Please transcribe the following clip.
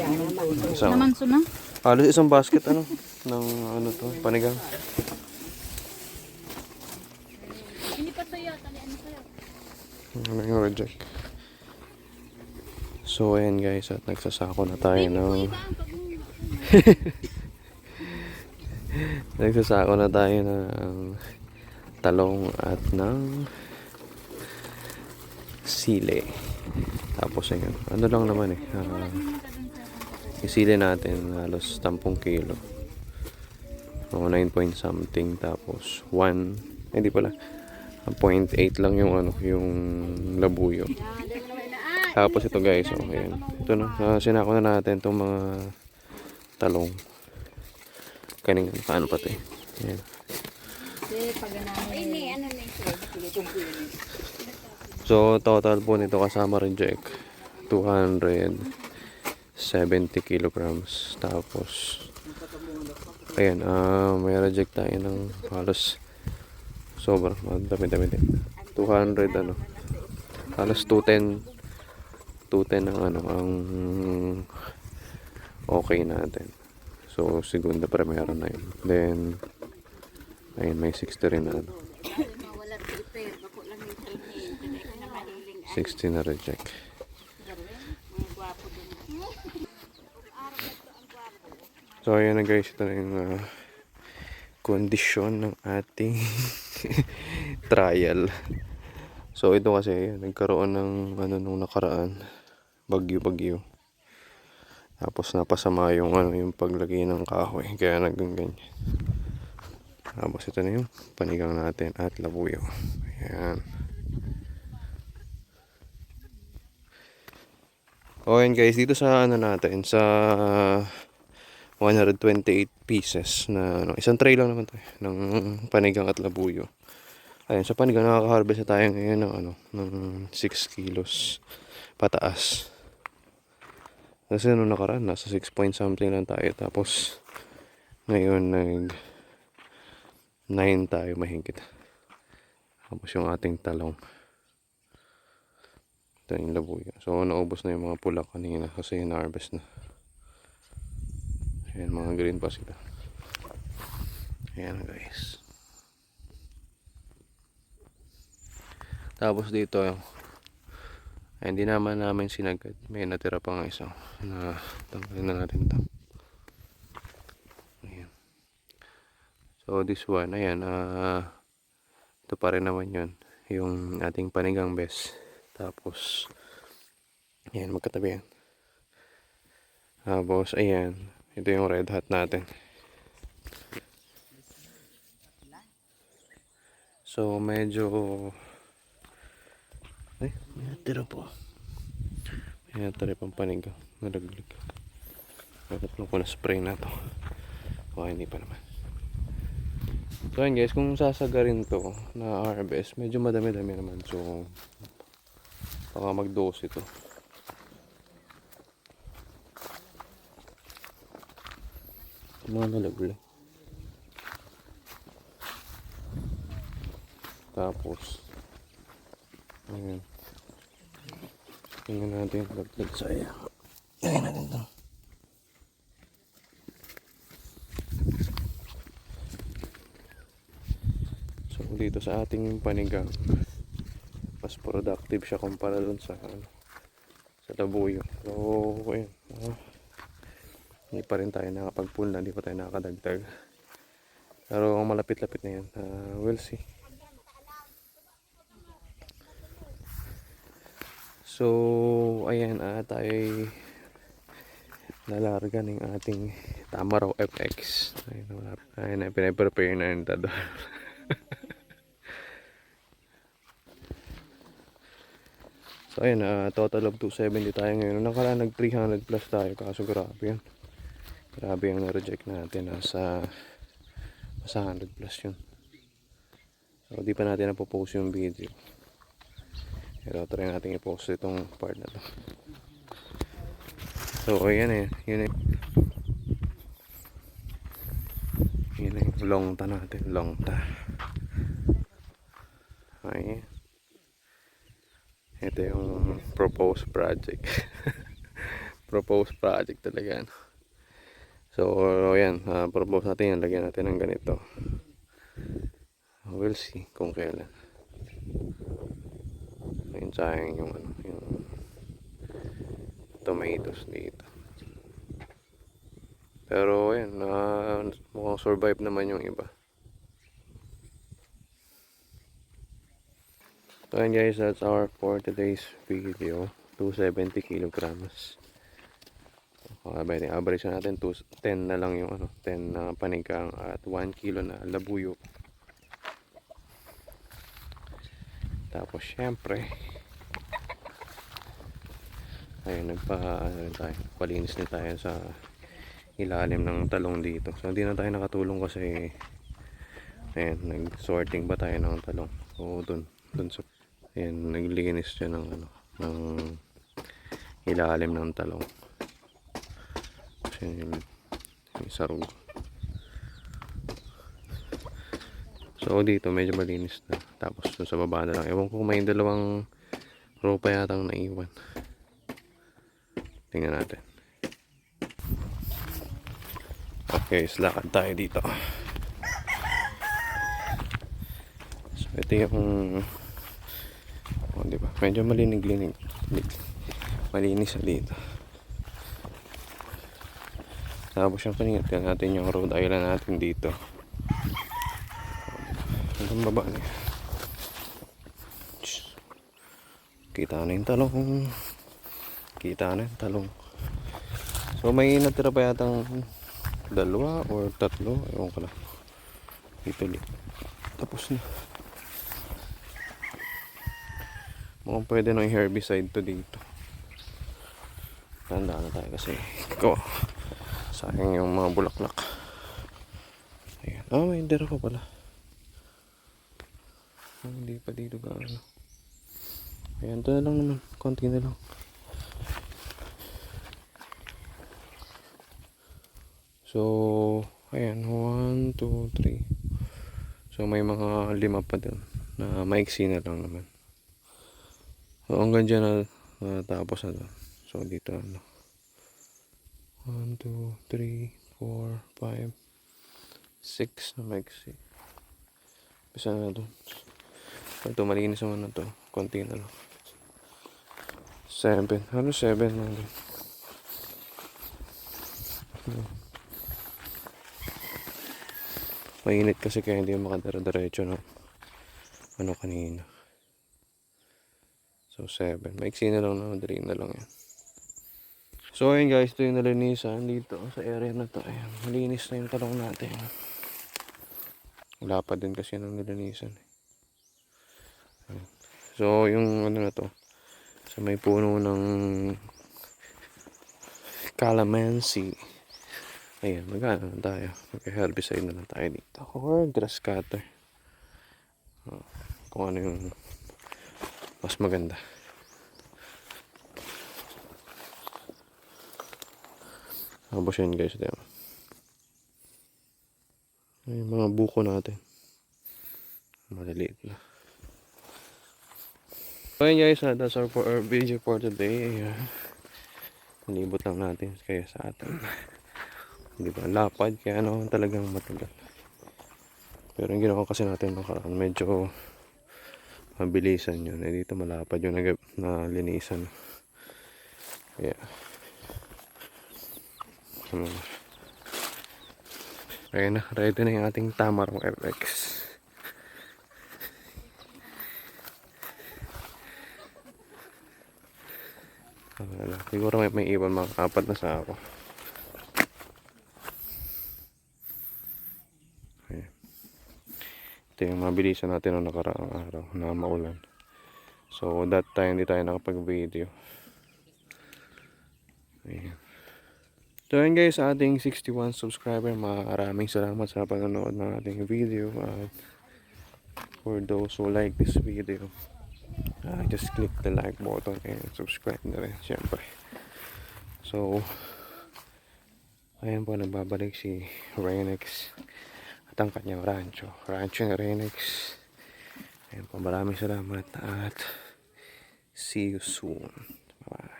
Naman na? Halos isang basket ng ano to, panigang. Hindi pa sa'yo, talian mo sa'yo. Ano yung reject. So ayan guys, at nagsasako na tayo ng nagsasako na tayo ng talong at ng sili. Tapos ayun, ano lang naman yung sili natin halos 10 kilo. 9 point something, tapos 1, hindi pala 0.8 lang yung yung labuyo. Tapos ito guys, ayan. Ito na, sinako na natin itong mga talong. Kaning paano pati. Ayan. So total po nito kasama reject 270 kilograms. Tapos ayan, may reject tayo ng halos sobrang dami din. 200 halos 210 ang ang okay natin. So segunda primera na yun. Then ayun, may 60 rin na 60 na reject. So ayan na guys, ito na yung kondisyon ng ating trial. So ito kasi nagkaroon ng nung nakaraan, bagyo. Tapos napasama yung yung paglagay ng kahoy, kaya naging ganyan. Tapos ito na yung panigang natin at labuyo. Ayan. Okay guys, dito sa natin sa 128 pieces na isang tray lang naman tayo ng panigang at labuyo. Ayun, sa panigang nakaka-harvest na tayo ngayon ng 6 kilos pataas. Kasi nung nakaraan nasa 6 point something lang tayo, tapos ngayon nag 9 tayo mahigit. Tapos yung ating talong, ito yung labuyo. So naubos na yung mga pula kanina kasi na-harvest na. Ayan, mga green pa sila. Ayan guys. Tapos dito hindi naman namin sinagad, may natira pang isa na tanggalin na natin ito. Ayan. So this one, ayan, ito pa rin naman yun, yung ating panigang best. Tapos ayan, magkatabi yan. Tapos ayan, ito yung red hot natin. So medyo ay, may natira po. May natira pang panigang nalaglag. Nakaplo ko na spray na to. Hindi pa naman. So ayan guys, kung sasagarin to na harvest, medyo madami-dami naman. So baka mag-dose ito. Mga nalaglag. Tapos ayan, tingnan natin laglag sayang. Tingnan natin ito. So dito sa ating panigang, mas productive siya kumpara dun sa labuyo. So ayan, hindi pa rin tayo nakapag-pull na, hindi pa tayo nakakadagdag. Pero malapit-lapit na yan. We'll see. So ayan, tayo nalarga ng ating Tamaraw FX. Ayun na, pinaprepare na yung tado. So ayun, total of 270 tayo ngayon. Nakaraan nag 300 plus tayo, kaso grabe yan. Grabe yung na-reject natin, nasa 100 plus yun. So di pa natin napopost yung video. Pero try natin i-post itong part na to. So ayan yun yung longta natin, longta. Ayan, ito yung proposed project. proposed project talaga. Ano. So, yan. Propose natin yan. Lagyan natin ng ganito. We'll see kung kailan. Ayun, sayang yung ano, yung tomatoes dito. Pero, yan. Mukhang survive naman yung iba. So, yan guys. That's our for today's video. 270 kilograms. Okay, average na natin 10 na lang yung ano, 10 na panigang at 1 kilo na labuyo. Tapos syempre ayun, palinis na tayo sa ilalim ng talong dito. So hindi na tayo nakatulong kasi ayun, nag-sorting ba tayo ng talong. So dun sa ayun, naglinis siya ng ano, ng ilalim ng talong. Yung sarog. So dito medyo malinis na. Tapos sa baba na lang. Ewan ko kung may dalawang ropa yatang naiwan. Tingnan natin. Okay, lakad tayo dito. So ito yung diba? Medyo malinig-linig. Malinis na dito. Tapos yung paningat natin yung Rhode Island natin dito. Hanggang baba na. Kita na yung talong. Kita na yung talong. So may natira pa yatang 2 or 3. Ewan ko lang. Dito ulit. Tapos na. Mukhang pwede na yung herbicide to dito. Tandaan na tayo kasi sayang yung mga bulaklak. Ayan. May dera pa pala. Hindi pa dito gaano. Ayan, ito na lang naman. Konti na lang. So, ayan. 1, 2, 3. So, may mga 5 pa din na maiksi na lang naman. So, hanggang dyan na tapos na doon. So, dito ano. 1, 2, 3, 4, 5, 6 na maiksi. Bisa na doon. Ito malinis naman na to. Konti na lang. 7. Ano 7 na doon? Mainit kasi kaya hindi makadara-diretso na ano kanina. So 7. Maiksi na lang na. Dali na lang yan. So ayun guys, ito yung nalinisan dito sa area na to. Ayan, malinis na yung talong natin. Wala pa din kasi nang nilinisan. Ayan. So yung ano na to, sa may puno ng calamansi. Ayan, magana na tayo. Mag-herbicide na lang tayo dito. Or grass cutter. Kung ano yung mas maganda. Tapos yun guys, diba? Yung mga buko natin. Maliliit na. So yun guys, that's our video for today. Nalibot lang natin kaya sa atin. Hindi ba lapad, kaya ano talagang matagal. Pero yung ginawa kasi natin nakaraan, medyo mabilisan yun. Dito malapad yung nalinisan. Kaya ayun na, ready na yung ating Tamarong FX. Siguro may iwan mga 4 na sako. Ayan. Ito yung mabilisan natin ng nakaraang araw na maulan. So that time hindi tayo nakapag-video. Ayan. So yun guys, sa ating 61 subscriber, maraming salamat sa panonood ng ating video. At for those who like this video, just click the like button and subscribe na rin syempre. So ayan po, nagbabalik si Renex at ang kanyang rancho ni Renex. Ayan po, maraming salamat at see you soon. Bye.